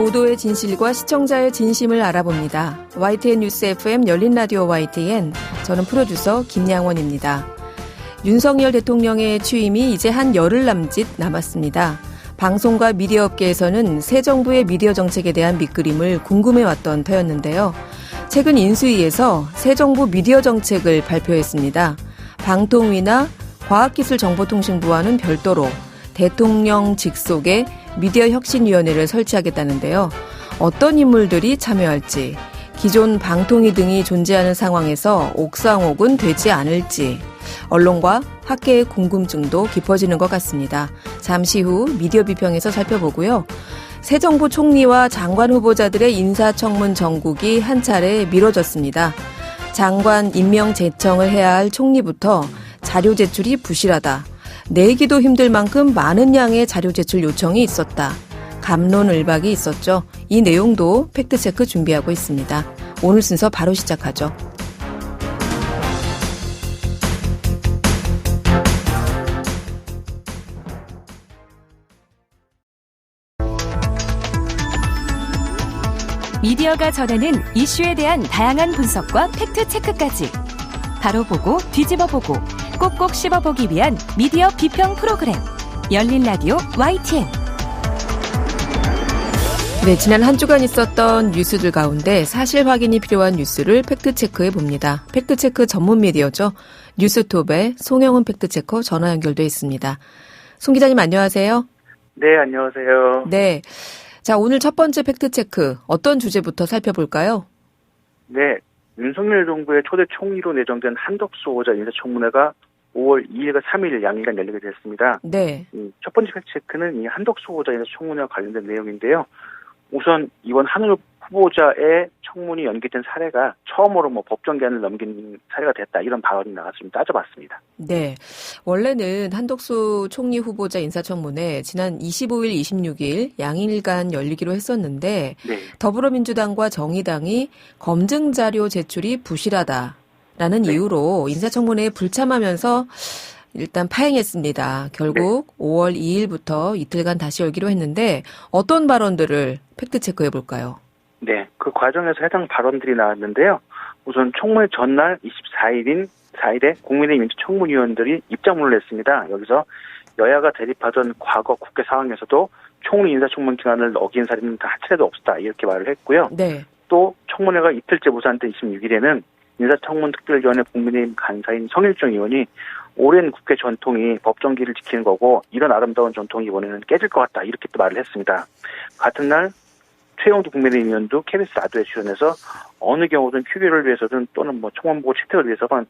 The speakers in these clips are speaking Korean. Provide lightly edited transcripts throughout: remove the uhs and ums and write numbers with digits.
보도의 진실과 시청자의 진심을 알아봅니다. YTN 뉴스 FM 열린 라디오 YTN, 저는 프로듀서 김양원입니다. 윤석열 대통령의 취임이 이제 한 열흘 남짓 남았습니다. 방송과 미디어 업계에서는 새 정부의 미디어 정책에 대한 밑그림을 궁금해왔던 터였는데요. 최근 인수위에서 새 정부 미디어 정책을 발표했습니다. 방통위나 과학기술정보통신부와는 별도로 대통령 직속의 미디어 혁신위원회를 설치하겠다는데요. 어떤 인물들이 참여할지, 기존 방통위 등이 존재하는 상황에서 옥상옥은 되지 않을지, 언론과 학계의 궁금증도 깊어지는 것 같습니다. 잠시 후 미디어 비평에서 살펴보고요. 새 정부 총리와 장관 후보자들의 인사청문 정국이 한 차례 미뤄졌습니다. 장관 임명 제청을 해야 할 총리부터 자료 제출이 부실하다, 내기도 힘들 만큼 많은 양의 자료 제출 요청이 있었다, 갑론을박이 있었죠. 이 내용도 팩트체크 준비하고 있습니다. 오늘 순서 바로 시작하죠. 미디어가 전하는 이슈에 대한 다양한 분석과 팩트체크까지 바로 보고 뒤집어보고 꼭꼭 씹어보기 위한 미디어 비평 프로그램 열린 라디오 YTN. 네, 지난 한 주간 있었던 뉴스들 가운데 사실 확인이 필요한 뉴스를 팩트체크해 봅니다. 팩트체크 전문 미디어죠. 뉴스톱의 송영훈 팩트체커 전화 연결돼 있습니다. 송 기자님 안녕하세요. 네, 안녕하세요. 네. 자, 오늘 첫 번째 팩트체크 어떤 주제부터 살펴볼까요? 네, 윤석열 정부의 초대 총리로 내정된 한덕수 후보자 인사청문회가 5월 2일과 3일 양일간 열리게 됐습니다. 네. 첫 번째 팩트체크는 이 한덕수 후보자 인사청문회와 관련된 내용인데요. 우선 이번 한 후보자의 청문이 연기된 사례가 처음으로 법정 기한을 넘긴 사례가 됐다, 이런 발언이 나왔으면 따져봤습니다. 네. 원래는 한덕수 총리 후보자 인사청문회 지난 25일, 26일 양일간 열리기로 했었는데 네. 더불어민주당과 정의당이 검증 자료 제출이 부실하다라는 네. 이유로 인사청문회에 불참하면서 일단 파행했습니다. 결국 네. 5월 2일부터 이틀간 다시 열기로 했는데 어떤 발언들을 팩트체크해 볼까요? 네, 그 과정에서 해당 발언들이 나왔는데요. 우선 청문회 전날 4일에 국민의힘 인사청문위원들이 입장문을 냈습니다. 여기서 여야가 대립하던 과거 국회 상황에서도 총리 인사청문 기간을 어긴 사례는 한 차례도 없었다, 이렇게 말을 했고요. 네. 또 청문회가 이틀째 무산된 26일에는 인사청문특별위원회 국민의힘 간사인 성일종 의원이 오랜 국회 전통이 법정기를 지키는 거고 이런 아름다운 전통이 이번에는 깨질 것 같다, 이렇게 또 말을 했습니다. 같은 날 최영두 국민의힘 의원도 KBS 라디오에 출연해서 어느 경우든 휴교를 위해서든 또는 청원보고 채택을 위해서건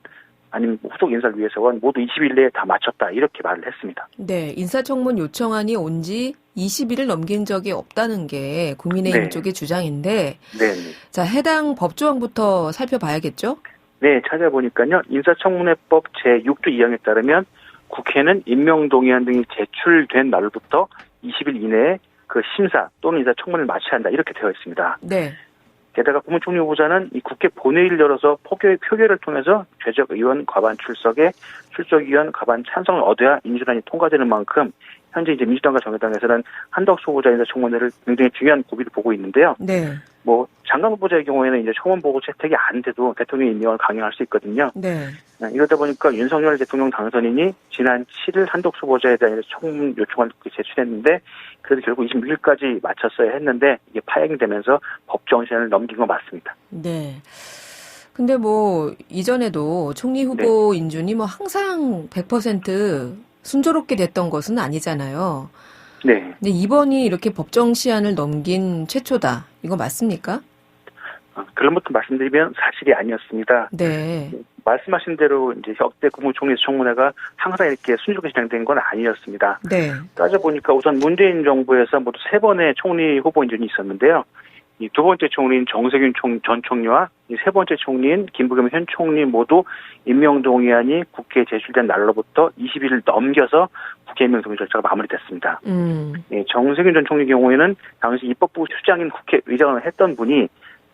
아니면 후속 인사를 위해서건 모두 20일 내에 다 마쳤다, 이렇게 말을 했습니다. 네, 인사청문 요청안이 온 지 20일을 넘긴 적이 없다는 게 국민의힘 네. 쪽의 주장인데, 네. 자, 해당 법조항부터 살펴봐야겠죠? 네, 찾아보니까요. 인사청문회법 제6조 2항에 따르면 국회는 임명동의안 등이 제출된 날부터 20일 이내에 그 심사 또는 인사청문회를 마쳐야 한다, 이렇게 되어 있습니다. 네. 게다가 국무총리 후보자는 이 국회 본회의를 열어서 표결을 통해서 죄적의원 과반 출석에 출석위원 과반 찬성을 얻어야 인준안이 통과되는 만큼 현재 이제 민주당과 정의당에서는 한덕수 후보자 인사청문회를 굉장히 중요한 고비를 보고 있는데요. 네. 장관 후보자의 경우에는 이제 청원 보고 채택이 안 돼도 대통령 임명을 강행할 수 있거든요. 네. 이러다 보니까 윤석열 대통령 당선인이 지난 7일 한덕수 후보자에 대한 청문 요청을 제출했는데 그래도 결국 26일까지 마쳤어야 했는데 이게 파행되면서 법정 시한을 넘긴 건 맞습니다. 네. 근데 이전에도 총리 후보 네. 인준이 항상 100% 순조롭게 됐던 것은 아니잖아요. 네. 근데 이번이 이렇게 법정 시한을 넘긴 최초다. 이거 맞습니까? 그런 것도 말씀드리면 사실이 아니었습니다. 네. 말씀하신 대로 이제 역대 국무총리 청문회가 항상 이렇게 순조롭게 진행된 건 아니었습니다. 네. 따져보니까 우선 문재인 정부에서 모두 3번의 총리 후보 인준이 있었는데요. 이 두 번째 총리인 정세균 전 총리와 이 세 번째 총리인 김부겸 현 총리 모두 임명동의안이 국회에 제출된 날로부터 20일을 넘겨서 국회 임명 동의 절차가 마무리됐습니다. 예, 정세균 전 총리 경우에는 당시 입법부 수장인 국회의장을 했던 분이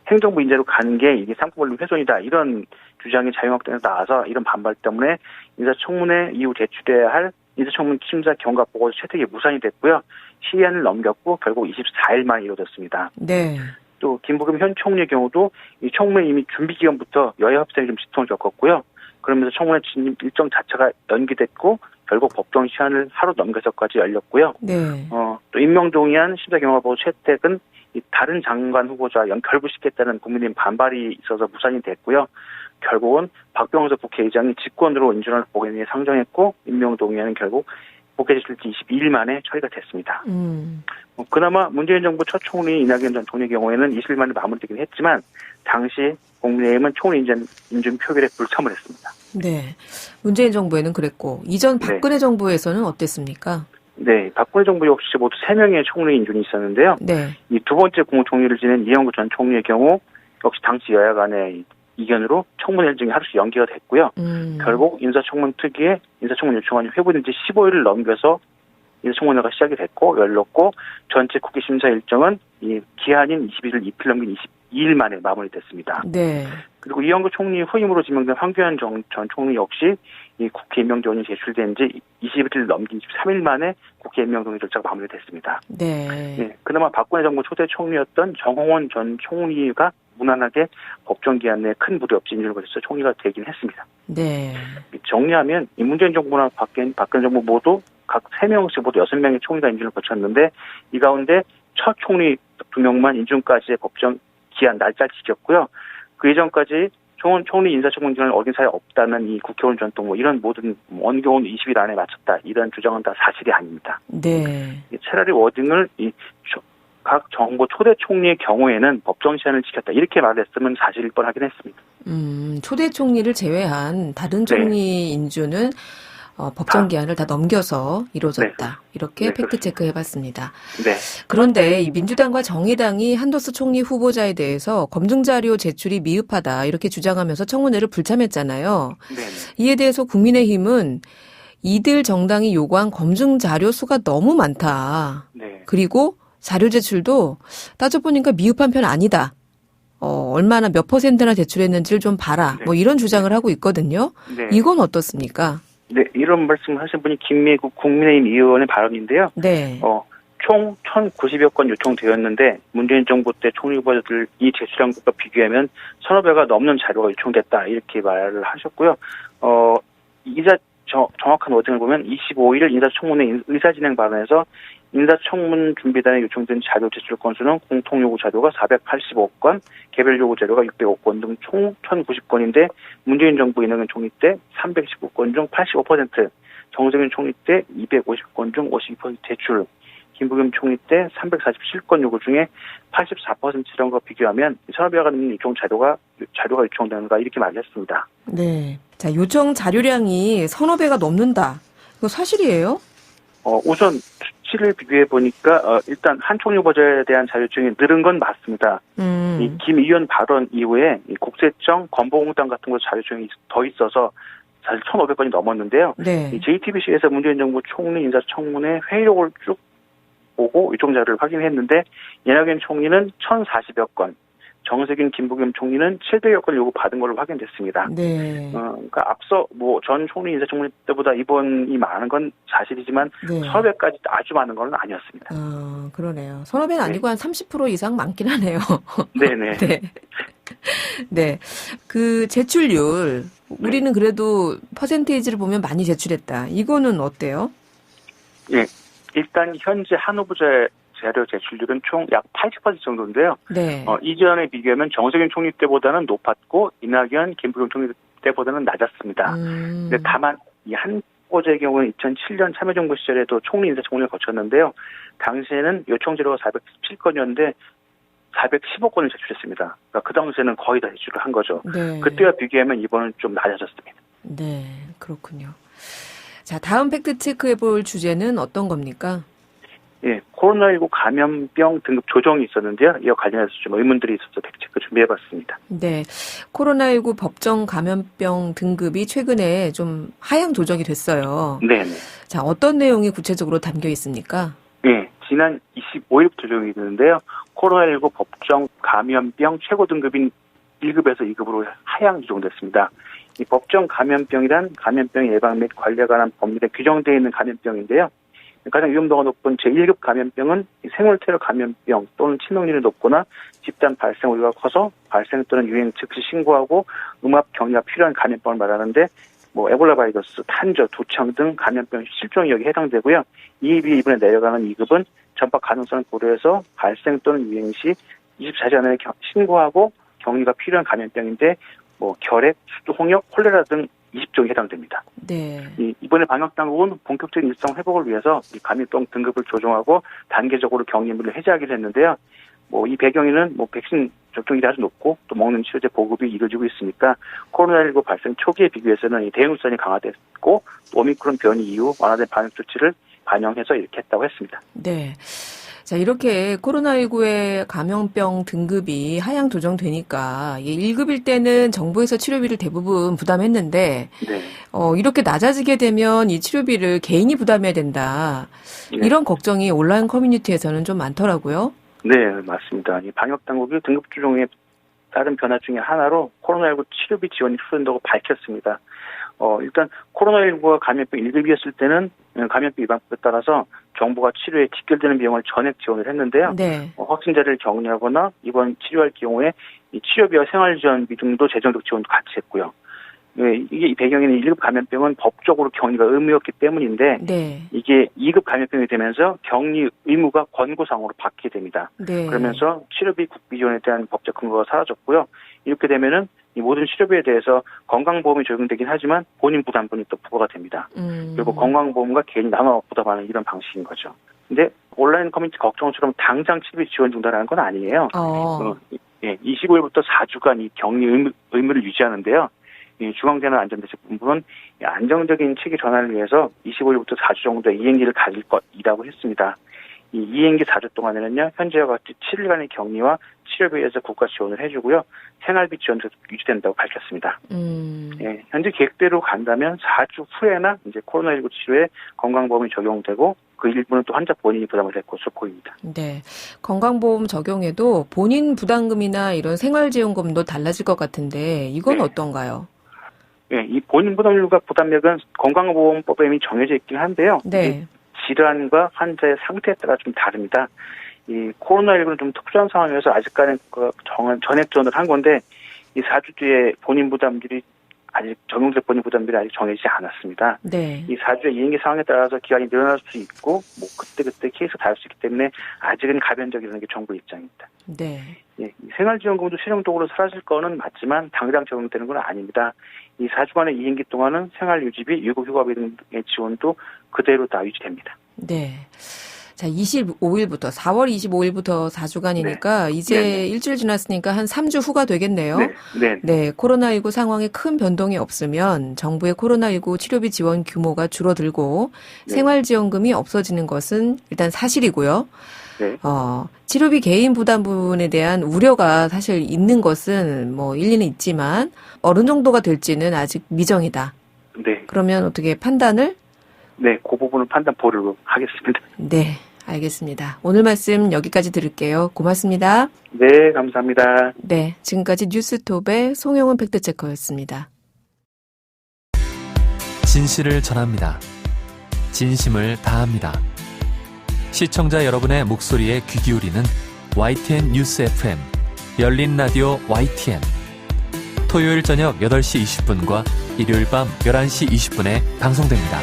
행정부 인재로 간 게 이게 상권권리 훼손이다, 이런 주장이 자유한국당에서 나와서 이런 반발 때문에 인사청문회 이후 제출해야 할 인사청문 심사 경과 보고서 채택이 무산이 됐고요. 시한을 넘겼고 결국 24일 만에 이루어졌습니다. 네. 또 김부겸 현 총리의 경우도 이 청문회 이미 준비 기간부터 여야 협상이 좀 지통을 겪었고요. 그러면서 청문회 진입 일정 자체가 연기됐고 결국 법정 시한을 하루 넘겨서까지 열렸고요. 네. 또 임명동의안 심사 경과 보고 채택은 이 다른 장관 후보자 결부시켰다는 국민의힘 반발이 있어서 무산이 됐고요. 결국은 박병석 국회의장이 직권으로 인준을 보고인에 상정했고 임명동의안은 결국 국회 제출지 22일 만에 처리가 됐습니다. 그나마 문재인 정부 첫 총리 이낙연 전 총리의 경우에는 20일 만에 마무리되긴 했지만 당시 국민의힘은 총리 인준 표결에 불참을 했습니다. 네. 문재인 정부에는 그랬고 이전 박근혜 네. 정부에서는 어땠습니까? 네, 박근혜 정부 역시 모두 3명의 총리 인준이 있었는데요. 네. 이 두 번째 국무총리를 지낸 이영구 전 총리의 경우 역시 당시 여야 간의 이견으로 청문회 일정이 하루씩 연기가 됐고요. 결국 인사청문 특위에 인사청문 요청안이 회부된 지 15일을 넘겨서 인사청문회가 시작이 됐고 열렸고 전체 국회 심사 일정은 이 기한인 20일을 이틀 넘긴 22일 만에 마무리됐습니다. 네. 그리고 이영구 총리 후임으로 지명된 황교안 전 총리 역시 이 국회 임명동의 제출된 지 20일을 넘긴 23일 만에 국회 임명동의 절차가 마무리됐습니다. 네. 네, 그나마 박근혜 정부 초대 총리였던 정홍원 전 총리가 무난하게 법정 기한 내에 큰 무리 없이 인준을 거쳐서 총리가 되긴 했습니다. 네. 정리하면 이 문재인 정부나 박근혜 정부 모두 각 3명씩 모두 6명의 총리가 인준을 거쳤는데 이 가운데 첫 총리 2명만 인준까지의 법정 기한 날짜를 지켰고요. 그 이전까지 총리 인사청문을 어긴 사례 없다는 이 국회의원 전통 이런 모든 원교훈 20일 안에 마쳤다 이런 주장은 다 사실이 아닙니다. 네. 차라리 워딩을 각 정부 초대 총리의 경우에는 법정 시한을 지켰다 이렇게 말했으면 사실일 뻔하긴 했습니다. 초대 총리를 제외한 다른 총리 인준은 법정 기한을 다 넘겨서 이루어졌다. 네. 이렇게 네, 팩트 체크해봤습니다. 네. 그런데 이 민주당과 정의당이 한도수 총리 후보자에 대해서 검증 자료 제출이 미흡하다 이렇게 주장하면서 청문회를 불참했잖아요. 네. 이에 대해서 국민의힘은 이들 정당이 요구한 검증 자료 수가 너무 많다. 네. 그리고 자료 제출도 따져보니까 미흡한 편 아니다. 얼마나 몇 %나 제출했는지를 좀 봐라. 네. 뭐 이런 주장을 하고 있거든요. 네. 이건 어떻습니까? 네, 이런 말씀을 하신 분이 김미국 국민의힘 의원의 발언인데요. 네. 총 1,090여 건 요청되었는데 문재인 정부 때 총리 후보자들이 제출한 것과 비교하면 1,500가 넘는 자료가 요청됐다 이렇게 말을 하셨고요. 정확한 워딩을 보면 25일 인사청문회 의사진행 발언에서 인사청문 준비단에 요청된 자료 제출 건수는 공통요구 자료가 485건, 개별 요구 자료가 605건 등 총 1,090건인데 문재인 정부 이낙연 총리 때 319건 중 85%, 정세균 총리 때 250건 중 52% 제출, 김부겸 총리 때 347건 요구 중에 84%란 거 비교하면 1,500가 넘는 요청 자료가 요청되는가 이렇게 말했습니다. 네. 자, 요청 자료량이 1,500가 넘는다. 이거 사실이에요? 우선 수치를 비교해 보니까 일단 한 총리 후보자에 대한 자료 중에 늘은 건 맞습니다. 이 김 의원 발언 이후에 이 국세청, 건보공단 같은 거 자료 중에 더 있어서 사실 1,500건이 넘었는데요. 네. 이 JTBC에서 문재인 정부 총리 인사청문회 회의록을 쭉 보고 요청 자료를 확인했는데 이낙연 총리는 1,040여 건, 정세균, 김부겸 총리는 700여 건 요구 받은 걸로 확인됐습니다. 네. 그러니까 앞서 전 총리 인사청문회 때보다 이번이 많은 건 사실이지만 네. 1,500까지 아주 많은 건 아니었습니다. 그러네요. 1,500는 아니고 한 30% 이상 많긴 하네요. 네네. 네. 네. 그 제출률 우리는 그래도 퍼센테이지를 보면 많이 제출했다. 이거는 어때요? 예. 일단 현재 한 후보자의 자료 제출률은 총 약 80% 정도인데요. 네. 이전에 비교하면 정세균 총리 때보다는 높았고 이낙연, 김부겸 총리 때보다는 낮았습니다. 근데 다만 이 한 후보자의 경우는 2007년 참여정부 시절에도 총리 인사청문회를 거쳤는데요. 당시에는 요청 자료가 417건이었는데 415건을 제출했습니다. 그러니까 그 당시에는 거의 다 제출을 한 거죠. 네. 그때와 비교하면 이번은 좀 낮아졌습니다. 네, 그렇군요. 자, 다음 팩트 체크해 볼 주제는 어떤 겁니까? 예, 코로나19 감염병 등급 조정이 있었는데요. 이와 관련해서 좀 의문들이 있어서 팩트체크 준비해봤습니다. 네, 코로나19 법정 감염병 등급이 최근에 좀 하향 조정이 됐어요. 네네. 자, 어떤 내용이 구체적으로 담겨 있습니까? 예, 지난 25일부터 조정이 되는데요. 코로나19 법정 감염병 최고 등급인 1급에서 2급으로 하향 조정됐습니다. 이 법정 감염병이란 감염병 예방 및 관리에 관한 법률에 규정되어 있는 감염병인데요. 가장 위험도가 높은 제1급 감염병은 생물테러 감염병 또는 치명률이 높거나 집단 발생 우려가 커서 발생 또는 유행 즉시 신고하고 음압 격리가 필요한 감염병을 말하는데 에볼라 바이러스, 탄저, 두청 등 감염병 실종이 여기에 해당되고요. 이에 이번에 내려가는 2급은 전파 가능성을 고려해서 발생 또는 유행 시 24시간 내에 신고하고 격리가 필요한 감염병인데 결핵, 수도, 홍역, 콜레라 등 20종이 해당됩니다. 네. 이번에 방역당국은 본격적인 일상 회복을 위해서 이 감염병 등급을 조정하고 단계적으로 격리물을 해제하기로 했는데요. 이 배경에는 백신 접종률이 아주 높고 또 먹는 치료제 보급이 이루어지고 있으니까 코로나19 발생 초기에 비교해서는 이 대응수단이 강화됐고 또 오미크론 변이 이후 완화된 방역 조치를 반영해서 이렇게 했다고 했습니다. 네. 자, 이렇게 코로나19의 감염병 등급이 하향 조정되니까 1급일 때는 정부에서 치료비를 대부분 부담했는데 네. 이렇게 낮아지게 되면 이 치료비를 개인이 부담해야 된다. 네. 이런 걱정이 온라인 커뮤니티에서는 좀 많더라고요. 네, 맞습니다. 이 방역당국이 등급 조정에 따른 변화 중에 하나로 코로나19 치료비 지원이 추진된다고 밝혔습니다. 일단 코로나19가 감염병 1급이었을 때는 감염병 예방법에 따라서 정부가 치료에 직결되는 비용을 전액 지원을 했는데요. 네. 확진자를 격리하거나 입원 치료할 경우에 이 치료비와 생활지원비 등도 재정적 지원도 같이 했고요. 이게 이 배경에는 1급 감염병은 법적으로 격리가 의무였기 때문인데 네. 이게 2급 감염병이 되면서 격리 의무가 권고사항으로 바뀌게 됩니다. 네. 그러면서 치료비 국비 지원에 대한 법적 근거가 사라졌고요. 이렇게 되면은 이 모든 치료비에 대해서 건강보험이 적용되긴 하지만 본인 부담분이 또 부과가 됩니다. 그리고 건강보험과 개인이 나눠 부담하는 이런 방식인 거죠. 근데 온라인 커뮤니티 걱정처럼 당장 치료비 지원 중단하는 건 아니에요. 25일부터 4주간 이 격리 의무를 유지하는데요. 이 중앙재난안전대책본부는 안정적인 체계 전환을 위해서 25일부터 4주 정도의 이행기를 가질 것이라고 했습니다. 이 이행기 4주 동안에는요, 현재와 같이 7일간의 격리와 치료비에서 국가 지원을 해주고요, 생활비 지원도 유지된다고 밝혔습니다. 현재 계획대로 간다면 4주 후에나 이제 코로나19 치료에 건강보험이 적용되고 그 일부는 또 환자 본인이 부담을 할 것으로 보입니다. 네, 건강보험 적용에도 본인 부담금이나 이런 생활지원금도 달라질 것 같은데 이건 네. 어떤가요? 네, 이 본인 부담률과 부담액은 건강보험법에 이미 정해져 있긴 한데요. 네. 질환과 환자의 상태에 따라 좀 다릅니다. 이 코로나19는 좀 특수한 상황이어서 아직까지는 전액 지원을 한 건데 이 4주 뒤에 본인 부담률이 아직 적용될 본인 부담률이 아직 정해지지 않았습니다. 네. 이 4주의 이행기 상황에 따라서 기간이 늘어날 수 있고 그때 케이스가 다를 수 있기 때문에 아직은 가변적이라는 게 정부 입장입니다. 네. 이 생활지원금도 실용적으로 사라질 거는 맞지만 당장 적용되는 건 아닙니다. 이 4주간의 이행기 동안은 생활유지비, 유급휴가비 등의 지원도 그대로 다 유지됩니다. 네. 자, 25일부터, 4월 25일부터 4주간이니까 이제 네네. 일주일 지났으니까 한 3주 후가 되겠네요. 네. 네, 코로나19 상황에 큰 변동이 없으면 정부의 코로나19 치료비 지원 규모가 줄어들고 네. 생활지원금이 없어지는 것은 일단 사실이고요. 네. 치료비 개인 부담 부분에 대한 우려가 사실 있는 것은 일리는 있지만 어느 정도가 될지는 아직 미정이다. 네. 그러면 어떻게 판단을? 네, 그 부분은 판단 보류로 하겠습니다. 네, 알겠습니다. 오늘 말씀 여기까지 들을게요. 고맙습니다. 네, 감사합니다. 네, 지금까지 뉴스톱의 송영은 팩트체커였습니다. 진실을 전합니다. 진심을 다합니다. 시청자 여러분의 목소리에 귀 기울이는 YTN 뉴스 FM, 열린 라디오 YTN. 토요일 저녁 8시 20분과 일요일 밤 11시 20분에 방송됩니다.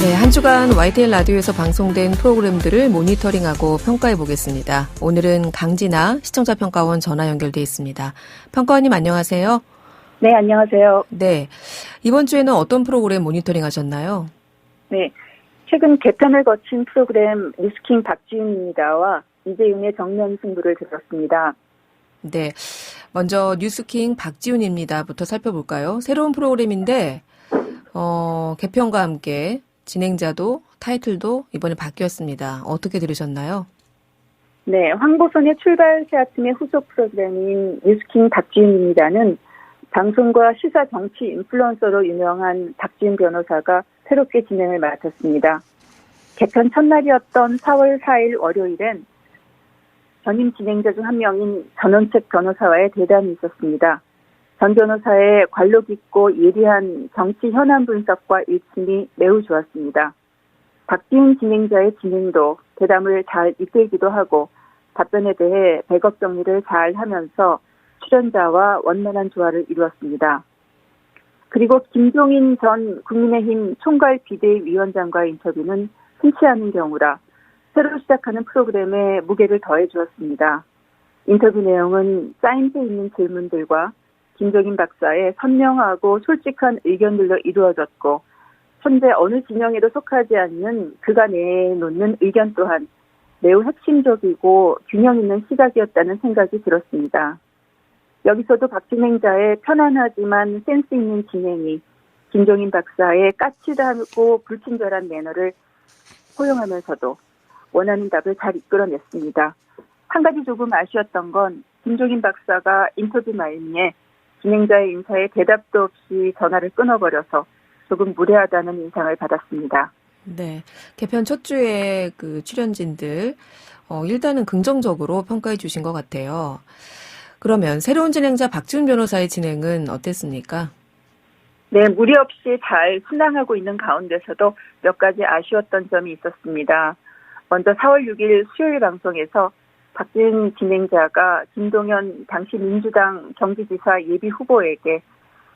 네, 한 주간 YTN 라디오에서 방송된 프로그램들을 모니터링하고 평가해 보겠습니다. 오늘은 강진아 시청자평가원 전화 연결돼 있습니다. 평가원님 안녕하세요. 네, 안녕하세요. 네, 이번 주에는 어떤 프로그램 모니터링 하셨나요? 네, 최근 개편을 거친 프로그램 뉴스킹 박지윤입니다와 이재윤의 정면 승부를 들었습니다. 네, 먼저 뉴스킹 박지윤입니다부터 살펴볼까요? 새로운 프로그램인데 개편과 함께 진행자도 타이틀도 이번에 바뀌었습니다. 어떻게 들으셨나요? 네, 황보선의 출발 새 아침의 후속 프로그램인 뉴스킹 박지윤입니다는 방송과 시사 정치 인플루언서로 유명한 박지윤 변호사가 새롭게 진행을 맡았습니다. 개편 첫날이었던 4월 4일 월요일엔 전임 진행자 중 한 명인 전원책 변호사와의 대담이 있었습니다. 전 변호사의 관로 깊고 예리한 정치 현안 분석과 일침이 매우 좋았습니다. 박지훈 진행자의 진행도 대담을 잘 이끌기도 하고 답변에 대해 백업 정리를 잘 하면서 출연자와 원만한 조화를 이루었습니다. 그리고 김종인 전 국민의힘 총괄 비대위원장과의 인터뷰는 흔치 않은 경우라 새로 시작하는 프로그램에 무게를 더해 주었습니다. 인터뷰 내용은 사인표 있는 질문들과 김종인 박사의 선명하고 솔직한 의견들로 이루어졌고 현재 어느 진영에도 속하지 않는 그가 내놓는 의견 또한 매우 핵심적이고 균형 있는 시각이었다는 생각이 들었습니다. 여기서도 박 진행자의 편안하지만 센스 있는 진행이 김종인 박사의 까칠하고 불친절한 매너를 포용하면서도 원하는 답을 잘 이끌어냈습니다. 한 가지 조금 아쉬웠던 건 김종인 박사가 인터뷰 말미에 진행자의 인사에 대답도 없이 전화를 끊어버려서 조금 무례하다는 인상을 받았습니다. 네. 개편 첫 주에 그 출연진들, 일단은 긍정적으로 평가해 주신 것 같아요. 그러면 새로운 진행자 박지훈 변호사의 진행은 어땠습니까? 네, 무리 없이 잘 순항하고 있는 가운데서도 몇 가지 아쉬웠던 점이 있었습니다. 먼저 4월 6일 수요일 방송에서 박지훈 진행자가 김동연 당시 민주당 경기지사 예비 후보에게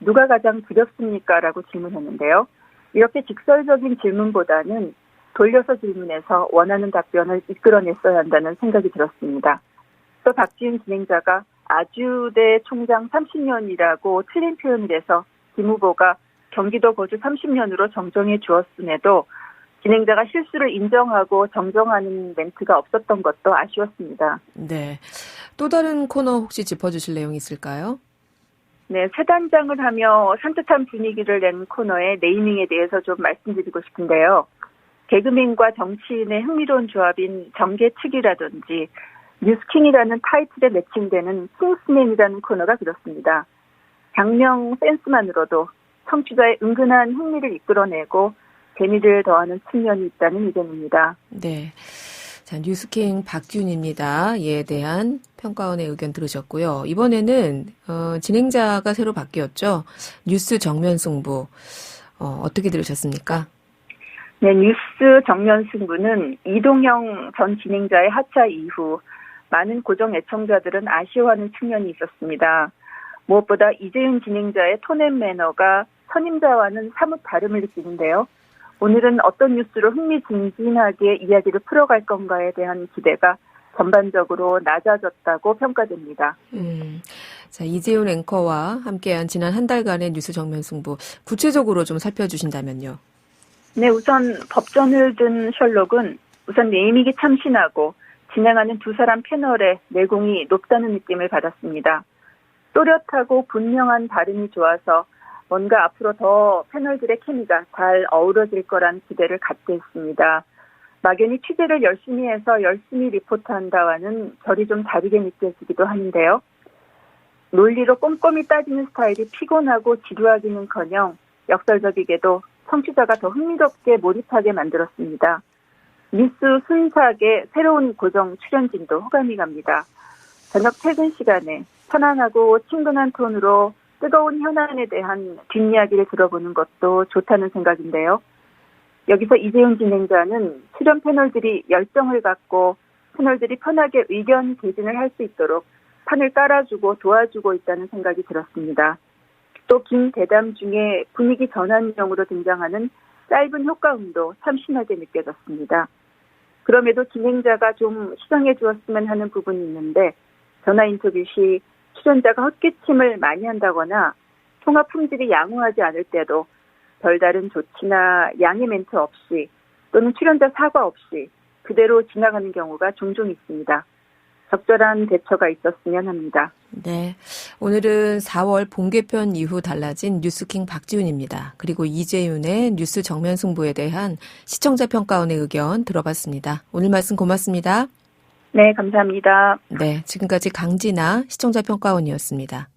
누가 가장 두렵습니까? 라고 질문했는데요. 이렇게 직설적인 질문보다는 돌려서 질문해서 원하는 답변을 이끌어냈어야 한다는 생각이 들었습니다. 또 박지훈 진행자가 아주대 총장 30년이라고 틀린 표현을 해서 김 후보가 경기도 거주 30년으로 정정해 주었음에도 진행자가 실수를 인정하고 정정하는 멘트가 없었던 것도 아쉬웠습니다. 네. 또 다른 코너 혹시 짚어주실 내용이 있을까요? 네, 새 단장을 하며 산뜻한 분위기를 낸 코너의 네이밍에 대해서 좀 말씀드리고 싶은데요. 개그맨과 정치인의 흥미로운 조합인 정계측이라든지 뉴스킹이라는 타이틀에 매칭되는 킹스맨이라는 코너가 그렇습니다. 장명 센스만으로도 청취자의 은근한 흥미를 이끌어내고 재미를 더하는 측면이 있다는 의견입니다. 네. 자, 뉴스킹 박지훈입니다. 이에 대한 평가원의 의견 들으셨고요. 이번에는 진행자가 새로 바뀌었죠. 뉴스 정면 승부. 어떻게 들으셨습니까? 네, 뉴스 정면 승부는 이동형 전 진행자의 하차 이후 많은 고정 애청자들은 아쉬워하는 측면이 있었습니다. 무엇보다 이재윤 진행자의 톤앤 매너가 선임자와는 사뭇 다름을 느끼는데요. 오늘은 어떤 뉴스로 흥미진진하게 이야기를 풀어갈 건가에 대한 기대가 전반적으로 낮아졌다고 평가됩니다. 자, 이재훈 앵커와 함께한 지난 한 달간의 뉴스 정면 승부 구체적으로 좀 살펴주신다면요. 네, 우선 법전을 든 셜록은 우선 네이밍이 참신하고 진행하는 두 사람 패널의 내공이 높다는 느낌을 받았습니다. 또렷하고 분명한 발음이 좋아서 뭔가 앞으로 더 패널들의 케미가 잘 어우러질 거란 기대를 갖게 했습니다. 막연히 취재를 열심히 해서 열심히 리포트한다와는 결이 좀 다르게 느껴지기도 하는데요. 논리로 꼼꼼히 따지는 스타일이 피곤하고 지루하기는커녕 역설적이게도 청취자가 더 흥미롭게 몰입하게 만들었습니다. 뉴스 순삭의 새로운 고정 출연진도 호감이 갑니다. 저녁 퇴근 시간에 편안하고 친근한 톤으로 뜨거운 현안에 대한 뒷이야기를 들어보는 것도 좋다는 생각인데요. 여기서 이재훈 진행자는 출연 패널들이 열정을 갖고 패널들이 편하게 의견 개진을 할 수 있도록 판을 깔아주고 도와주고 있다는 생각이 들었습니다. 또 긴 대담 중에 분위기 전환용으로 등장하는 짧은 효과음도 참신하게 느껴졌습니다. 그럼에도 진행자가 좀 시정해 주었으면 하는 부분이 있는데 전화 인터뷰 시 출연자가 헛기침을 많이 한다거나 통화 품질이 양호하지 않을 때도 별다른 조치나 양해 멘트 없이 또는 출연자 사과 없이 그대로 지나가는 경우가 종종 있습니다. 적절한 대처가 있었으면 합니다. 네, 오늘은 4월 본개편 이후 달라진 뉴스킹 박지훈입니다. 그리고 이재윤의 뉴스 정면 승부에 대한 시청자 평가원의 의견 들어봤습니다. 오늘 말씀 고맙습니다. 네, 감사합니다. 네, 지금까지 강진아 시청자 평가원이었습니다.